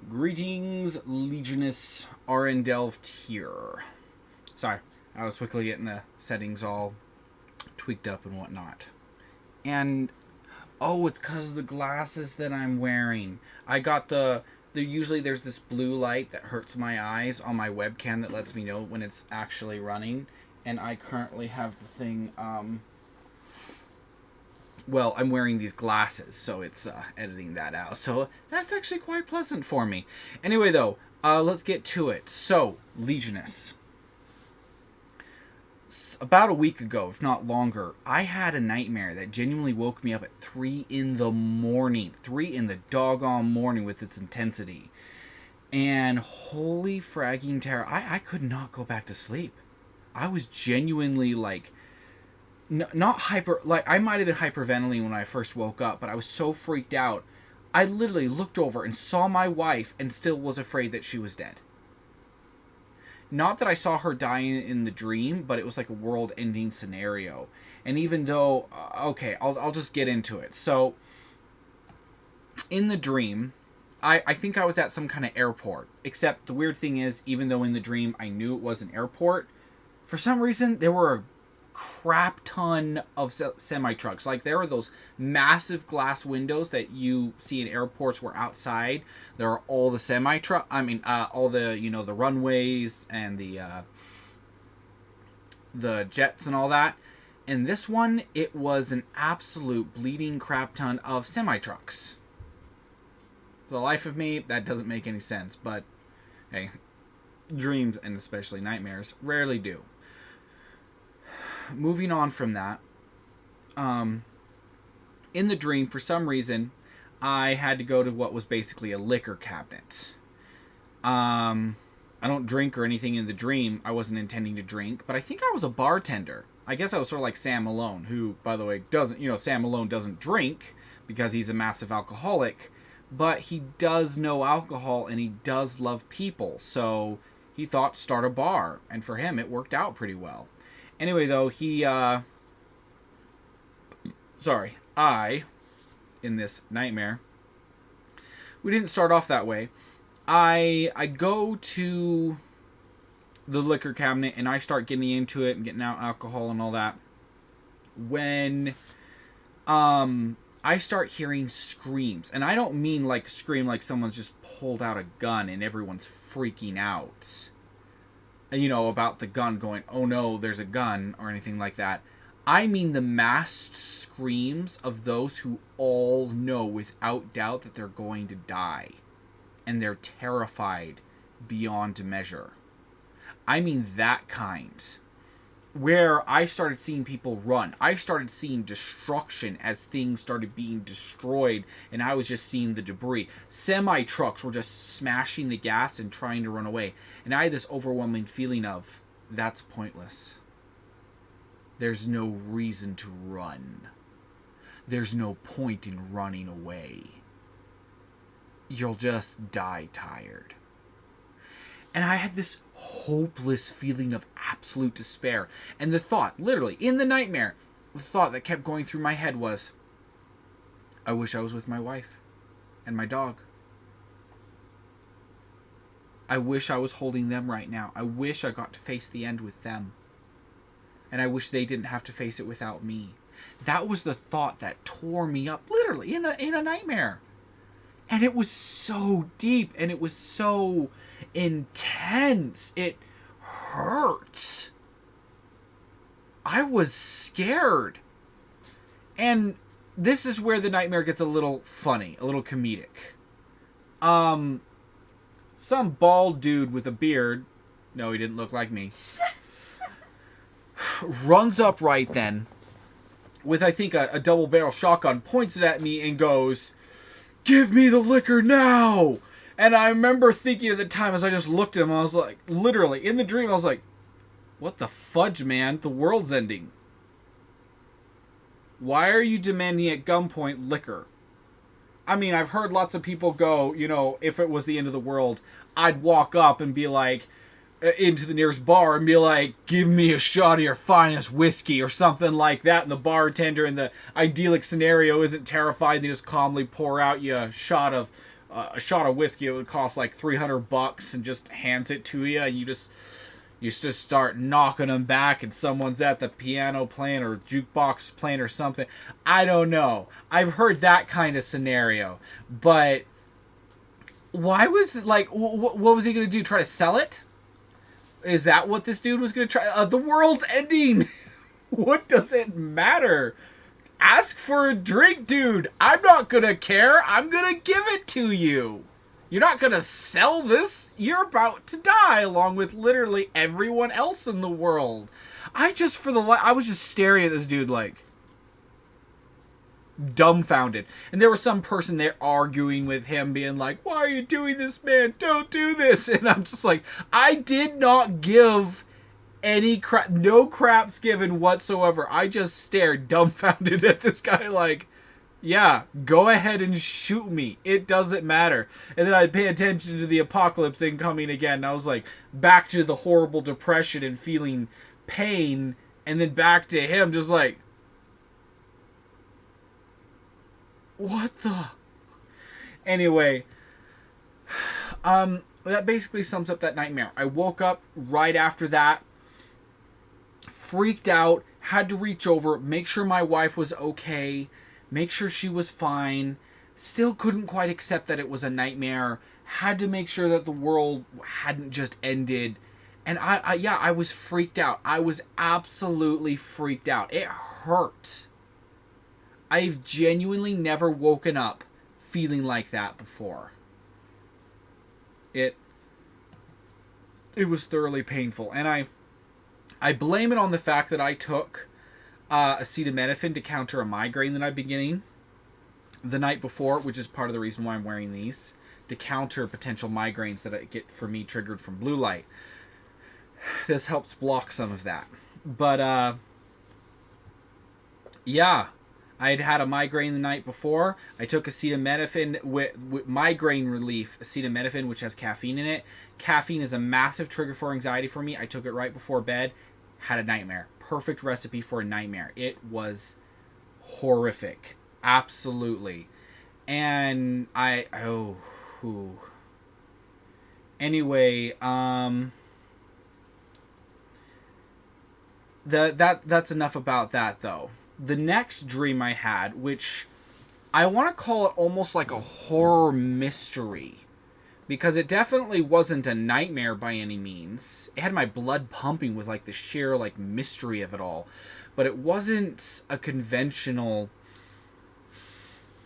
Greetings, Legunus Delved here. Sorry, I was quickly getting the settings all tweaked up and whatnot. And, oh, it's because of the glasses that I'm wearing. I got usually there's this blue light that hurts my eyes on my webcam that lets me know when it's actually running. And I currently have the thing, well, I'm wearing these glasses, so it's editing that out. So that's actually quite pleasant for me. Anyway, though, let's get to it. So, Legunus. About a week ago, if not longer, I had a nightmare that genuinely woke me up at 3 in the morning. 3 in the doggone morning with its intensity. And holy fragging terror, I could not go back to sleep. I was genuinely like... not hyper, like, I might have been hyperventilating when I first woke up, but I was so freaked out. I literally looked over and saw my wife and still was afraid that she was dead. Not that I saw her dying in the dream, but it was like a world-ending scenario. And even though, okay, I'll just get into it. So, in the dream, I think I was at some kind of airport. Except the weird thing is, even though in the dream I knew it was an airport, for some reason there were a crap ton of semi-trucks. Like, there are those massive glass windows that you see in airports where outside there are all the semi-truck, all the, the runways and the jets and all that. And this one, it was an absolute bleeding crap ton of semi-trucks. For the life of me, that doesn't make any sense, but hey, dreams, and especially nightmares, rarely do. Moving on from that, in the dream, for some reason, I had to go to what was basically a liquor cabinet. I don't drink or anything in the dream. I wasn't intending to drink, but I think I was a bartender. I guess I was sort of like Sam Malone, who, by the way, Sam Malone doesn't drink because he's a massive alcoholic, but he does know alcohol and he does love people, so he thought start a bar, and for him it worked out pretty well. Anyway, though, in this nightmare, we didn't start off that way. I go to the liquor cabinet, and I start getting into it and getting out alcohol and all that. When, I start hearing screams. And I don't mean, like, scream like someone's just pulled out a gun and everyone's freaking out. About the gun going, oh no, there's a gun, or anything like that. I mean the massed screams of those who all know without doubt that they're going to die. And they're terrified beyond measure. I mean that kind. Where I started seeing people run. I started seeing destruction as things started being destroyed, and I was just seeing the debris. Semi-trucks were just smashing the gas and trying to run away. And I had this overwhelming feeling of, that's pointless. There's no reason to run. There's no point in running away. You'll just die tired. And I had this hopeless feeling of absolute despair. And the thought, literally, in the nightmare, the thought that kept going through my head was, I wish I was with my wife and my dog. I wish I was holding them right now. I wish I got to face the end with them. And I wish they didn't have to face it without me. That was the thought that tore me up, literally, in a nightmare. And it was so deep, and it was so intense. It hurts. I was scared. And this is where the nightmare gets a little funny, a little comedic. Some bald dude with a beard, no, he didn't look like me, runs up right then with, I think, a double-barrel shotgun, points it at me and goes, "Give me the liquor now!" And I remember thinking at the time, as I just looked at him, I was like, literally, in the dream, I was like, what the fudge, man? The world's ending. Why are you demanding at gunpoint liquor? I mean, I've heard lots of people go, if it was the end of the world, I'd walk up and be like, into the nearest bar and be like, give me a shot of your finest whiskey or something like that. And the bartender in the idyllic scenario isn't terrified. They just calmly pour out you a shot of a shot of whiskey, it would cost like $300, and just hands it to you, and you just start knocking them back, and someone's at the piano playing or jukebox playing or something. I don't know. I've heard that kind of scenario, but why was it like? What was he gonna do? Try to sell it? Is that what this dude was gonna try? The world's ending. What does it matter? Ask for a drink, dude. I'm not gonna care. I'm gonna give it to you. You're not gonna sell this. You're about to die along with literally everyone else in the world. I was just staring at this dude like dumbfounded. And there was some person there arguing with him, being like, "Why are you doing this, man? Don't do this." And I'm just like, I did not give any crap, no craps given whatsoever. I just stared dumbfounded at this guy like, yeah, go ahead and shoot me. It doesn't matter. And then I'd pay attention to the apocalypse incoming again. And I was like, back to the horrible depression and feeling pain. And then back to him just like, what the? Anyway, that basically sums up that nightmare. I woke up right after that, freaked out, had to reach over, make sure my wife was okay, make sure she was fine, still couldn't quite accept that it was a nightmare, had to make sure that the world hadn't just ended, and I was freaked out. I was absolutely freaked out. It hurt. I've genuinely never woken up feeling like that before. It was thoroughly painful, and I blame it on the fact that I took acetaminophen to counter a migraine that I've been getting the night before, which is part of the reason why I'm wearing these, to counter potential migraines that I get for me triggered from blue light. This helps block some of that. But, yeah, I had a migraine the night before. I took acetaminophen with migraine relief, acetaminophen, which has caffeine in it. Caffeine is a massive trigger for anxiety for me. I took it right before bed. Had a nightmare. Perfect recipe for a nightmare. It was horrific. Absolutely. And Anyway, that's enough about that, though. The next dream I had, which I want to call it almost like a horror mystery, because it definitely wasn't a nightmare by any means. It had my blood pumping with like the sheer like mystery of it all, but it wasn't a conventional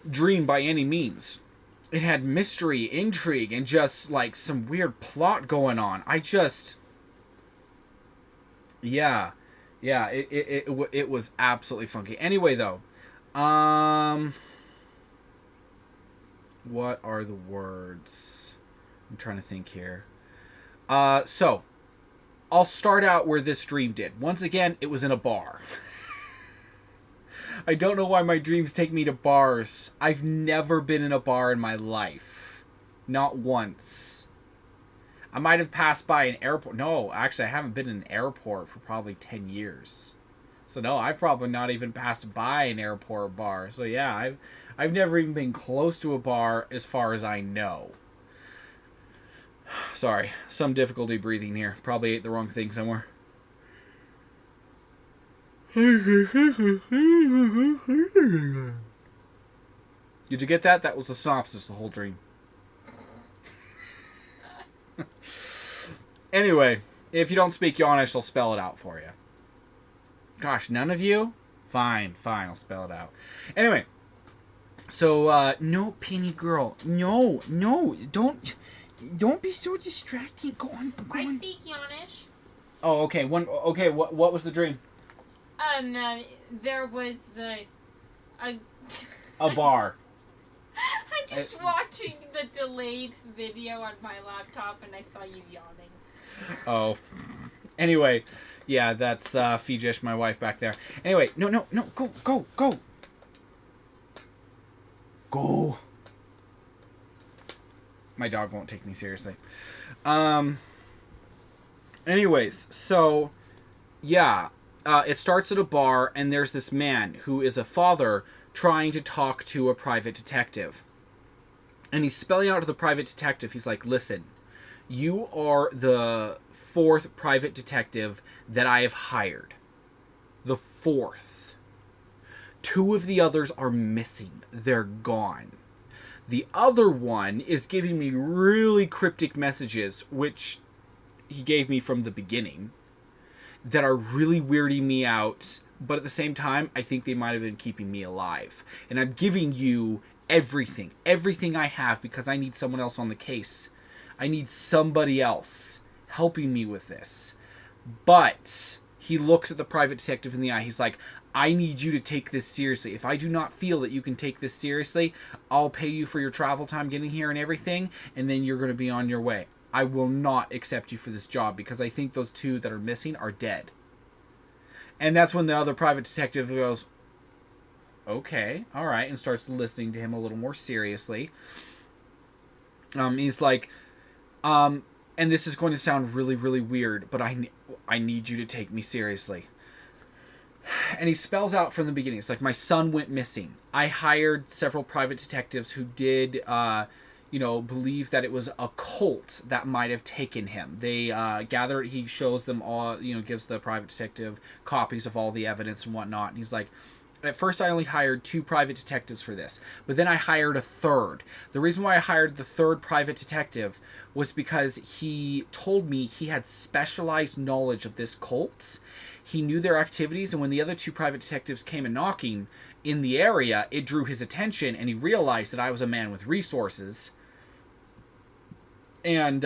dream by any means. It had mystery, intrigue, and just like some weird plot going on. It was absolutely funky. Anyway, though, what are the words? I'm trying to think here. So, I'll start out where this dream did. Once again, it was in a bar. I don't know why my dreams take me to bars. I've never been in a bar in my life. Not once. I might have passed by an airport. No, actually, I haven't been in an airport for probably 10 years. So no, I've probably not even passed by an airport bar. So yeah, I've never even been close to a bar as far as I know. Sorry, some difficulty breathing here. Probably ate the wrong thing somewhere. Did you get that? That was the synopsis of the whole dream. Anyway, if you don't speak Yonish, I'll spell it out for you. Gosh, none of you? Fine, I'll spell it out. Anyway, so, no, Penny girl. No, don't be so distracting. Go on. I speak Yonish. Oh, okay. What was the dream? There was a bar. I'm just watching the delayed video on my laptop and I saw you yawning. Oh. Anyway, yeah, that's Fijish, my wife back there. Anyway, no, go. Go. My dog won't take me seriously. Anyways, so, yeah, it starts at a bar, and there's this man who is a father trying to talk to a private detective. And he's spelling out to the private detective. He's like, listen, you are the 4th private detective that I have hired. The 4th. 2 of the others are missing. They're gone. The other one is giving me really cryptic messages, which he gave me from the beginning, that are really weirding me out. But at the same time, I think they might have been keeping me alive. And I'm giving you everything I have, because I need someone else on the case. I need somebody else helping me with this. But he looks at the private detective in the eye. He's like, I need you to take this seriously. If I do not feel that you can take this seriously, I'll pay you for your travel time getting here and everything, and then you're going to be on your way. I will not accept you for this job, because I think those 2 that are missing are dead. And that's when the other private detective goes, okay, all right, and starts listening to him a little more seriously. He's like, and this is going to sound really, really weird, but I need you to take me seriously. And he spells out from the beginning. It's like, my son went missing. I hired several private detectives who did, believe that it was a cult that might have taken him. They he shows them all, gives the private detective copies of all the evidence and whatnot. And he's like, at first I only hired 2 private detectives for this, but then I hired a 3rd. The reason why I hired the 3rd private detective was because he told me he had specialized knowledge of this cult. He knew their activities, and when the other 2 private detectives came and knocking in the area, it drew his attention, and he realized that I was a man with resources. And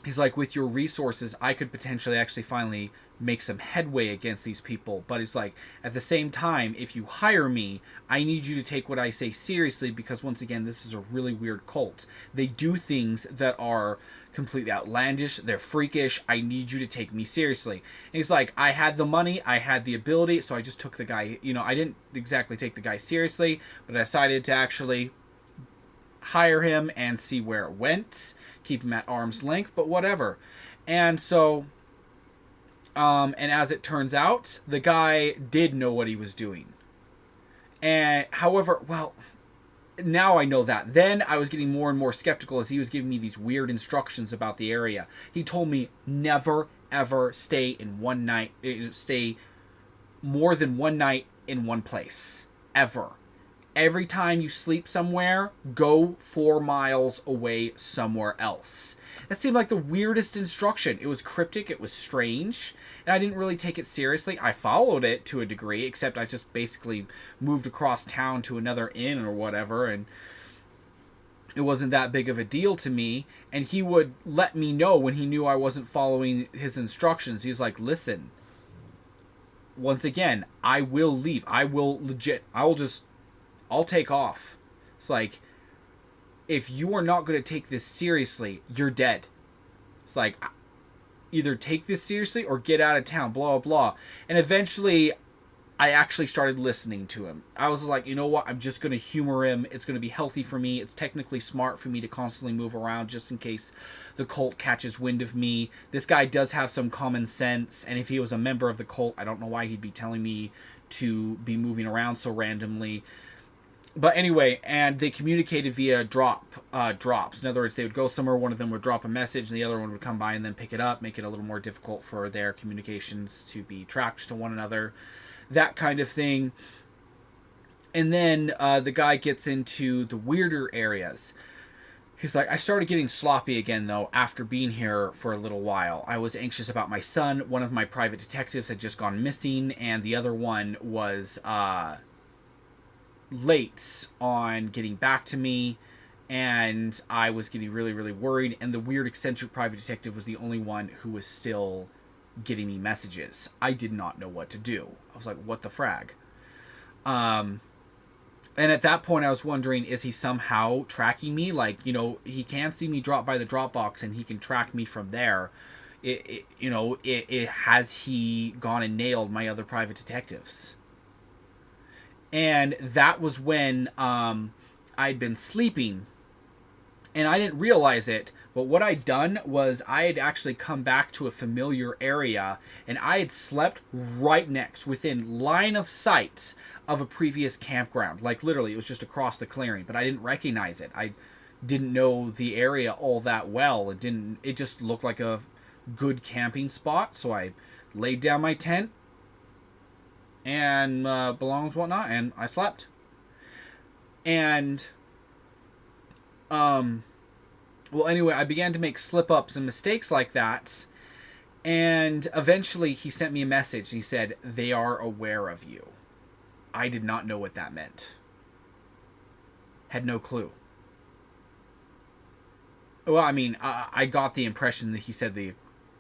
he's like, with your resources, I could potentially actually finally make some headway against these people. But it's like, at the same time, if you hire me, I need you to take what I say seriously, because once again, this is a really weird cult. They do things that are completely outlandish. They're freakish. I need you to take me seriously. And he's like, I had the money, I had the ability, so I just took the guy, I didn't exactly take the guy seriously, but I decided to actually hire him and see where it went, keep him at arm's length, but whatever. And so, and as it turns out, the guy did know what he was doing. And however, well, now I know that. Then I was getting more and more skeptical as he was giving me these weird instructions about the area. He told me never, ever stay more than one night in one place. Ever. Every time you sleep somewhere, go 4 miles away somewhere else. That seemed like the weirdest instruction. It was cryptic, it was strange, and I didn't really take it seriously. I followed it to a degree, except I just basically moved across town to another inn or whatever, and it wasn't that big of a deal to me. And he would let me know when he knew I wasn't following his instructions. He's like, listen, once again, I will leave. I'll take off. It's like, if you are not going to take this seriously, you're dead. It's like, either take this seriously or get out of town, blah, blah. And eventually, I actually started listening to him. I was like, you know what? I'm just going to humor him. It's going to be healthy for me. It's technically smart for me to constantly move around just in case the cult catches wind of me. This guy does have some common sense. And if he was a member of the cult, I don't know why he'd be telling me to be moving around so randomly. But anyway, and they communicated via drops. In other words, they would go somewhere, one of them would drop a message, and the other one would come by and then pick it up, make it a little more difficult for their communications to be tracked to one another, that kind of thing. And then the guy gets into the weirder areas. He's like, I started getting sloppy again, though, after being here for a little while. I was anxious about my son. One of my private detectives had just gone missing, and the other one was late on getting back to me, and I was getting really, really worried, and the weird eccentric private detective was the only one who was still getting me messages. I did not know what to do. I was like, what the frag? And at that point I was wondering, is he somehow tracking me? Like, he can see me drop by the Dropbox and he can track me from there. Has he gone and nailed my other private detectives? And that was when I'd been sleeping, and I didn't realize it, but what I'd done was I had actually come back to a familiar area, and I had slept right next, within line of sight of a previous campground. Like, literally, it was just across the clearing, but I didn't recognize it. didn't know the area all that well. It just looked like a good camping spot. So I laid down my tent and belongings, whatnot, and I slept. And well, anyway, I began to make slip-ups and mistakes like that. And eventually he sent me a message. He said, "They are aware of you." I did not know what that meant. Had no clue. Well, I mean, I got the impression that he said the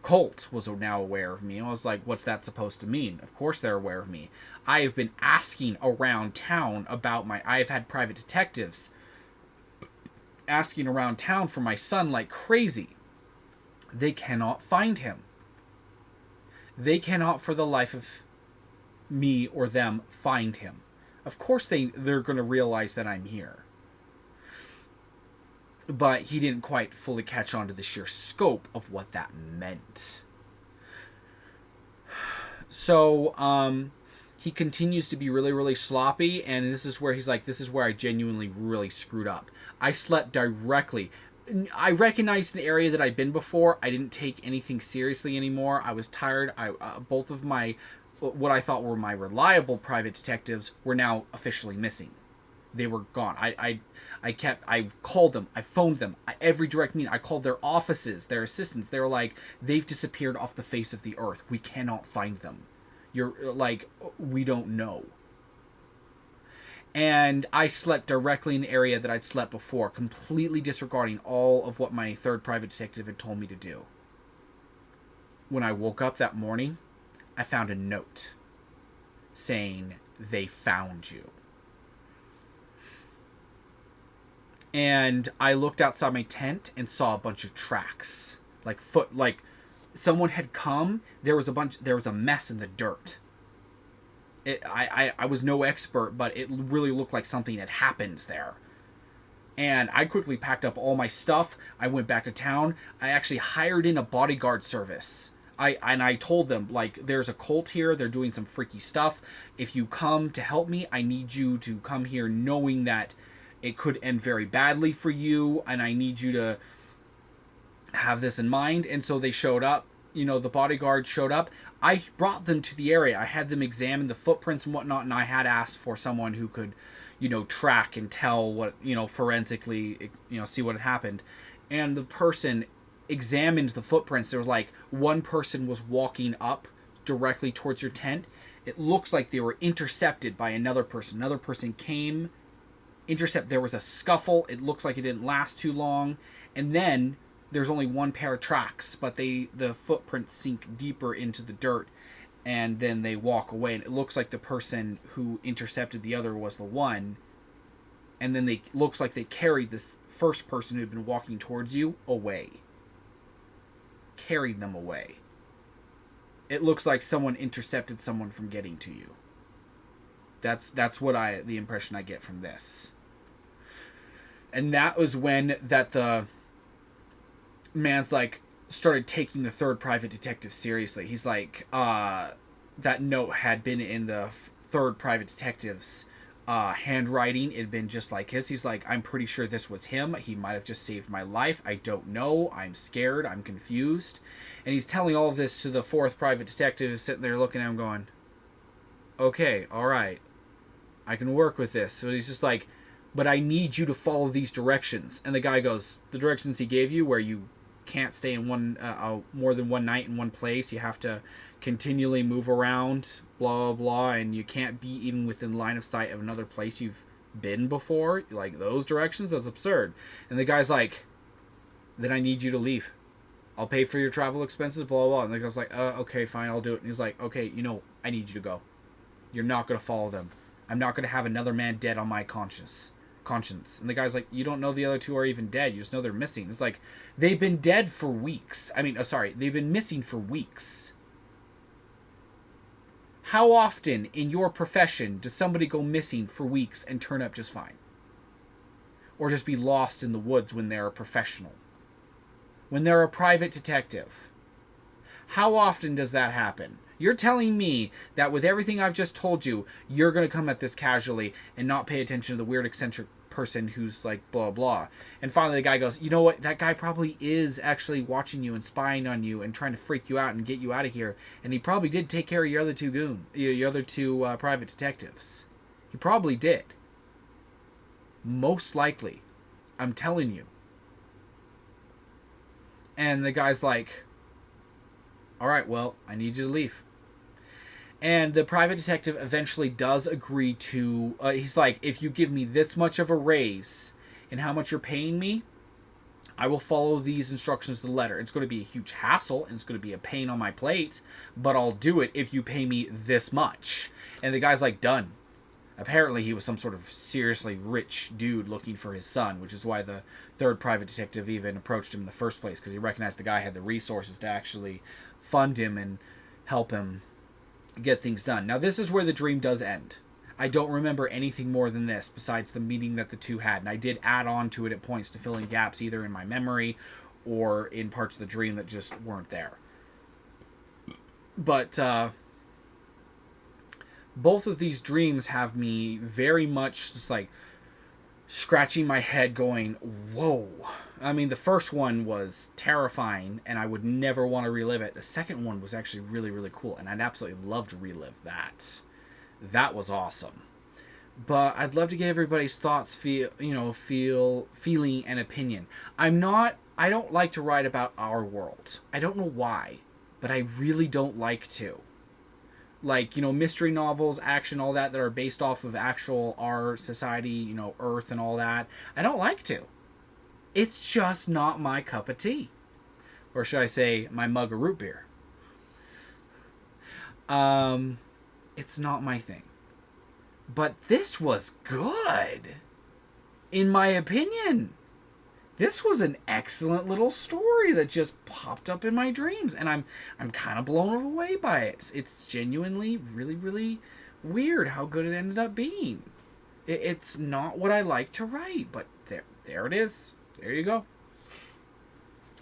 cult was now aware of me. I was like, what's that supposed to mean? Of course they're aware of me. I have been asking around town about I've had private detectives asking around town for my son like crazy. They cannot find him. They cannot for the life of me or them find him. Of course they're going to realize that I'm here. But he didn't quite fully catch on to the sheer scope of what that meant. So, he continues to be really, really sloppy, and this is where he's like, this is where I genuinely really screwed up. I slept directly. I recognized an area that I'd been before. I didn't take anything seriously anymore. I was tired. Both of what I thought were my reliable private detectives were now officially missing. They were gone. I called them. I phoned them. Every direct meeting. I called their offices, their assistants. They were like, they've disappeared off the face of the earth. We cannot find them. You're like, we don't know. And I slept directly in the area that I'd slept before, completely disregarding all of what my third private detective had told me to do. When I woke up that morning, I found a note saying, "They found you." And I looked outside my tent and saw a bunch of tracks. Like someone had come. There was a mess in the dirt. I was no expert, but it really looked like something had happened there. And I quickly packed up all my stuff. I went back to town. I actually hired in a bodyguard service. I told them, like, there's a cult here. They're doing some freaky stuff. If you come to help me, I need you to come here knowing that it could end very badly for you, and I need you to have this in mind. And so they showed up. The bodyguard showed up. I brought them to the area. I had them examine the footprints and whatnot, and I had asked for someone who could, track and tell what, forensically, see what had happened. And the person examined the footprints. There was like one person was walking up directly towards your tent. It looks like they were intercepted by another person. Another person came, there was a scuffle. It looks like it didn't last too long. And then there's only one pair of tracks, but the footprints sink deeper into the dirt, and then they walk away. And it looks like the person who intercepted the other was the one, and then looks like they carried this first person who had been walking towards you away. Carried them away. It looks like someone intercepted someone from getting to you. That's the impression I get from this. And that was when the man's like started taking the third private detective seriously. He's like, that note had been in the third private detective's handwriting. It had been just like his. He's like, I'm pretty sure this was him. He might have just saved my life. I don't know. I'm scared. I'm confused. And he's telling all of this to the fourth private detective, who's sitting there looking at him going, okay, all right, I can work with this. So he's just like, but I need you to follow these directions. And the guy goes, the directions he gave you, where you can't stay in more than one night in one place, you have to continually move around, blah blah blah, and you can't be even within line of sight of another place you've been before, like those directions. That's absurd. And the guy's like, then I need you to leave. I'll pay for your travel expenses, blah blah blah. And the guy's like, okay, fine, I'll do it. And he's like, okay, I need you to go. You're not going to follow them. I'm not going to have another man dead on my conscience. And the guy's like, you don't know the other two are even dead. You just know they're missing. It's like, they've been dead for weeks. They've been missing for weeks. How often in your profession does somebody go missing for weeks and turn up just fine? Or just be lost in the woods when they're a professional? When they're a private detective? How often does that happen? You're telling me that with everything I've just told you, you're going to come at this casually and not pay attention to the weird eccentric person who's like blah blah. And finally the guy goes, you know what, that guy probably is actually watching you and spying on you and trying to freak you out and get you out of here, and he probably did take care of your other two private detectives. He probably did. Most likely. I'm telling you. And the guy's like, all right, well, I need you to leave. And the private detective eventually does agree to, he's like, if you give me this much of a raise and how much you're paying me, I will follow these instructions to the letter. It's going to be a huge hassle and it's going to be a pain on my plate, but I'll do it if you pay me this much. And the guy's like, done. Apparently he was some sort of seriously rich dude looking for his son, which is why the third private detective even approached him in the first place, because he recognized the guy had the resources to actually fund him and help him get things done. Now, this is where the dream does end. I don't remember anything more than this besides the meeting that the two had, and I did add on to it at points to fill in gaps either in my memory or in parts of the dream that just weren't there. But both of these dreams have me very much just like scratching my head going, whoa. I mean, the first one was terrifying and I would never want to relive it. The second one was actually really, really cool, and I'd absolutely love to relive that. That was awesome. But I'd love to get everybody's thoughts, feeling and opinion. I don't like to write about our world. I don't know why, but I really don't like to. Like, mystery novels, action, all that are based off of actual our society, Earth and all that. I don't like to. It's just not my cup of tea. Or should I say, my mug of root beer. It's not my thing. But this was good. In my opinion. This was an excellent little story that just popped up in my dreams, and I'm kind of blown away by it. It's genuinely really, really weird how good it ended up being. It's not what I like to write, but there it is. There you go.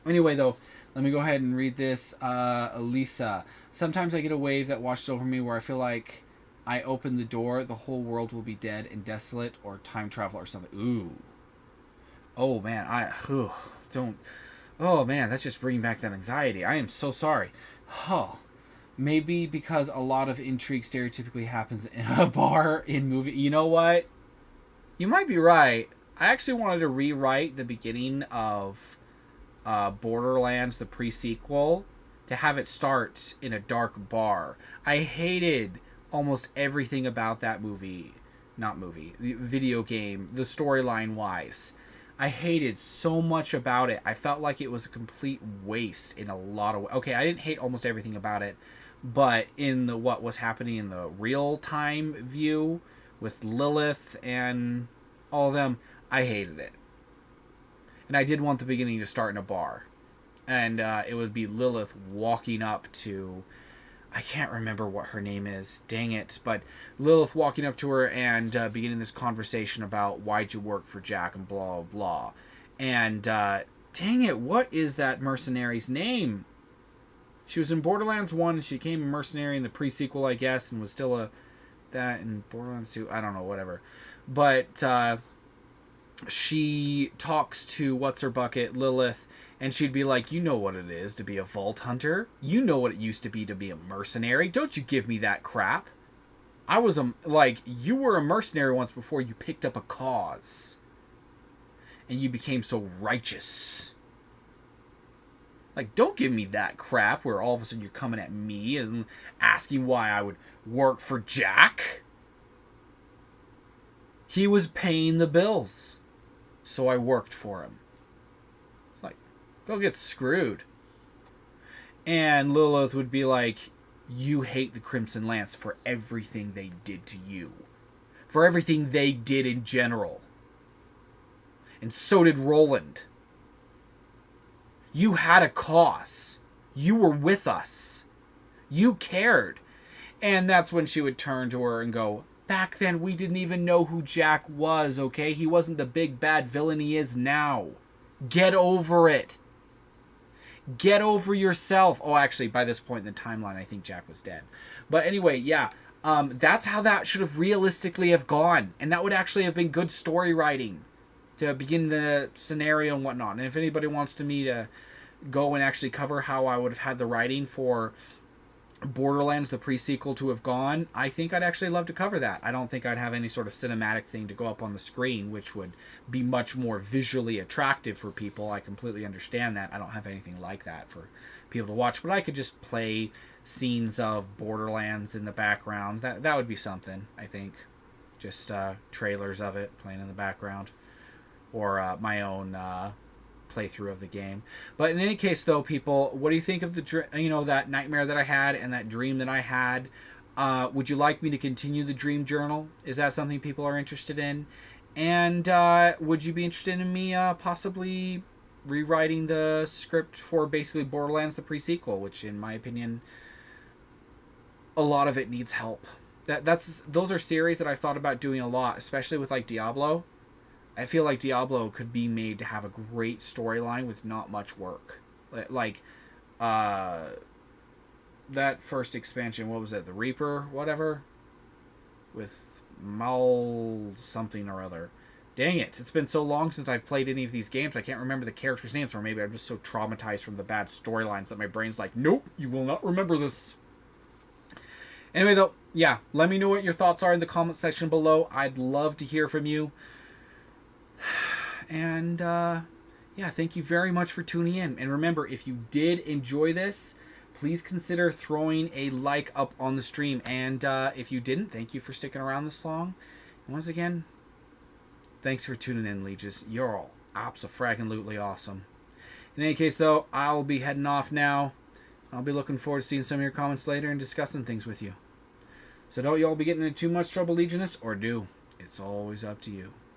Anyway, though, let me go ahead and read this. Elisa, sometimes I get a wave that washes over me where I feel like I open the door, the whole world will be dead and desolate, or time travel or something. Ooh. Oh, man, oh, man, that's just bringing back that anxiety. I am so sorry. Oh, maybe because a lot of intrigue stereotypically happens in a bar in movie. You know what? You might be right. I actually wanted to rewrite the beginning of Borderlands, the pre-sequel, to have it start in a dark bar. I hated almost everything about that video game, the storyline-wise. I hated so much about it. I felt like it was a complete waste in a lot of ways. Okay, I didn't hate almost everything about it, but in what was happening in the real-time view with Lilith and all of them, I hated it. And I did want the beginning to start in a bar. And it would be Lilith walking up to... I can't remember what her name is. Dang it. But Lilith walking up to her and beginning this conversation about why'd you work for Jack and blah, blah. And dang it, what is that mercenary's name? She was in Borderlands 1 and she became a mercenary in the pre-sequel, I guess, and was still that in Borderlands 2. I don't know, whatever. But she talks to What's-Her-Bucket, Lilith, and she'd be like, you know what it is to be a vault hunter. You know what it used to be to be a mercenary. Don't you give me that crap. I was you were a mercenary once before you picked up a cause. And you became so righteous. Like, don't give me that crap where all of a sudden you're coming at me and asking why I would work for Jack. He was paying the bills. So I worked for him. It's like, go get screwed. And Lilith would be like, you hate the Crimson Lance for everything they did to you. For everything they did in general. And so did Roland. You had a cause. You were with us. You cared. And that's when she would turn to her and go, back then we didn't even know who Jack was, okay? He wasn't the big bad villain he is now. Get over it. Get over yourself. Oh, actually, by this point in the timeline, I think Jack was dead. But anyway, yeah. That's how that should have realistically have gone. And that would actually have been good story writing to begin the scenario and whatnot. And if anybody wants me to go and actually cover how I would have had the writing for Borderlands, the pre-sequel, to have gone, I think I'd actually love to cover that. I don't think I'd have any sort of cinematic thing to go up on the screen, which would be much more visually attractive for people. I completely understand that. I don't have anything like that for people to watch, but I could just play scenes of Borderlands in the background. That would be something, I think. Just trailers of it playing in the background, or my own playthrough of the game. But in any case, though, people, what do you think of that nightmare that I had and that dream that I had? Would you like me to continue the dream journal? Is that something people are interested in? And would you be interested in me possibly rewriting the script for basically Borderlands, the pre-sequel, which in my opinion, a lot of it needs help. Those are series that I thought about doing a lot, especially with like Diablo. I feel like Diablo could be made to have a great storyline with not much work. Like, that first expansion, what was it? The Reaper, whatever? With Mal something or other. Dang it, it's been so long since I've played any of these games, I can't remember the characters' names, or maybe I'm just so traumatized from the bad storylines that my brain's like, nope, you will not remember this. Anyway, though, yeah, let me know what your thoughts are in the comment section below. I'd love to hear from you. And, yeah, thank you very much for tuning in. And remember, if you did enjoy this, please consider throwing a like up on the stream. And if you didn't, thank you for sticking around this long. And once again, thanks for tuning in, Legions. You're all abso-fraggin-lutely awesome. In any case, though, I'll be heading off now. I'll be looking forward to seeing some of your comments later and discussing things with you. So don't you all be getting into too much trouble, Legionists, or do. It's always up to you.